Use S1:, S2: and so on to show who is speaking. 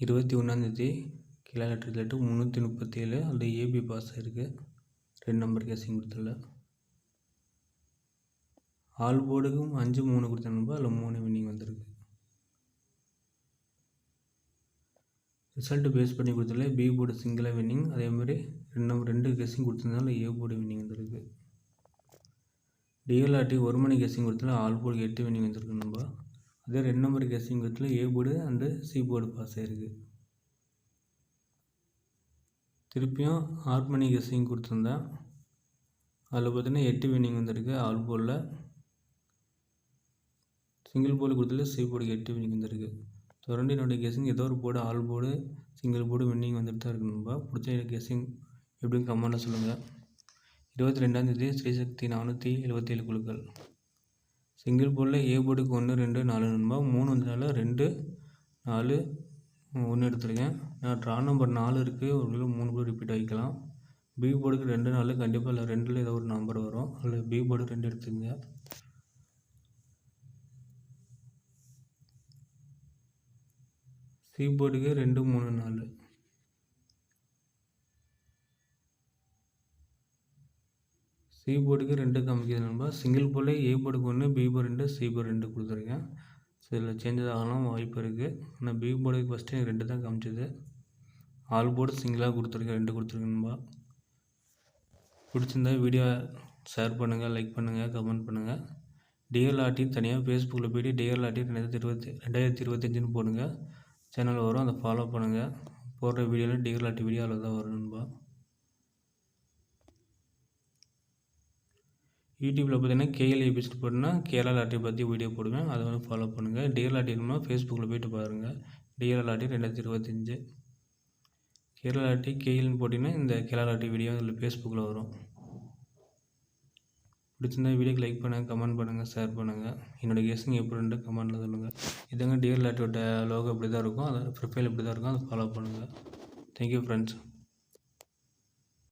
S1: 21 kilo lottery result 337. அதில் AB pass ஆகிருக்கு. 2 number guessing கொடுத்துல. ஆல் போர்டுக்கும் 5 3 கொடுத்தா அதில் 3 வின்னிங் வந்திருக்கு. ரிசல்ட்டு பேஸ் பண்ணி கொடுத்துல பி போர்டு சிங்கிளாக வின்னிங். அதேமாதிரி 2 கேசிங் கொடுத்துருந்தாலும் ஏ போர்டு வின்னிங் வந்திருக்கு. டிஎல்ஆர்டி 1 மணி கேசிங் கொடுத்துல ஆல் போர்டு 8 வின்னிங் வந்திருக்கு நம்ம. அதே 2 நம்பர் கேசிங் கொடுத்துல A board and C board pass ஆகிருக்கு. திருப்பியும் ஆல் மணி கேசிங் கொடுத்துருந்தேன். அதில் பார்த்தீங்கன்னா 8 வின்னிங் வந்திருக்கு. ஆல் போர்டில் சிங்கிள் போர்டு கொடுத்துல சி போர்டுக்கு 8 வின்னிங் வந்திருக்கு. தொடர்ந்து என்னுடைய கேசிங் ஏதோ ஒரு board all board single board winning வந்துட்டு தான் இருக்கு. நம்ம பிடிச்ச கேசிங் எப்படின்னு கமெண்ட்டில் சொல்லுங்கள். 22 ஸ்ரீசக்தி 477 குழுக்கள். சிங்கிள் போர்டில் ஏ போர்டுக்கு 1 2 4 நண்பா. 3 வந்ததுனால 2 4 1 எடுத்துருக்கேன். நான் ட்ரா நம்பர் 4 இருக்குது. ஒரு 3 கூட ரிப்பீட் ஆகிக்கலாம். பி போர்டுக்கு 2 4 கண்டிப்பாக இல்லை 2ல் ஏதோ ஒரு நம்பர் வரும். அதில் பி போர்டு 2 எடுத்துங்க. சி போர்டுக்கு 2 3 4. சி போர்டுக்கு 2 காமிக்குது நண்பா. சிங்கிள் போர்டில் ஏ போர்டுக்கு 1 பி போர்டு 2 சி போர்டு 2 கொடுத்துருக்கேன். ஸோ இதில் சேஞ்சஸ் ஆகலாம் வாய்ப்பு இருக்குது. ஆனால் பி போர்டுக்கு ஃபஸ்ட்டு எனக்கு 2 தான் காமிச்சிது. ஆல் போர்டு சிங்கிளாக கொடுத்துருக்கேன் 2 கொடுத்துருக்கேன் நண்பா. பிடிச்சிருந்தா வீடியோ ஷேர் பண்ணுங்கள், லைக் பண்ணுங்கள், கமெண்ட் பண்ணுங்கள். டிஎல்ஆர்டி தனியாக ஃபேஸ்புக்கில் போய்ட்டு டிஎல்ஆர்டி 2025 போடுங்க. சேனல் வரும், அதை ஃபாலோ பண்ணுங்கள். போடுற வீடியோவில் டிஎல்ஆர்டி வீடியோ அதில் தான் வரும் நண்பா. யூடியூப்பில் பார்த்தீங்கன்னா கேஎல் எபிசோட் போட்டுன்னா கேரளா லாட்ரி பற்றி வீடியோ போடுவேன். அதை வந்து ஃபாலோ பண்ணுங்கள். டிஎல் லாட்ரி இருக்குன்னா ஃபேஸ்புக்கில் போய்ட்டு பாருங்கள். டிஎல் லாட்ரி 2025 கேரளா லாட்ரி கேஎல்னு போட்டிங்கன்னா இந்த கேரளா லாட்ரி வீடியோ அதில் ஃபேஸ்புக்கில் வரும். பிடிச்சிருந்தா வீடியோக்கு லைக் பண்ணுங்கள், கமெண்ட் பண்ணுங்கள், ஷேர் பண்ணுங்கள். என்னோடய கெஸ்டிங் எப்படின்ட்டு கமெண்ட்டில் சொல்லுங்கள். இதுங்க டிஎல் லாட்ரியோட லோகோ இப்படி தான் இருக்கும். அதை ப்ரொஃபைல் இப்படி தான் இருக்கும். அதை ஃபாலோ பண்ணுங்கள். Thank you friends.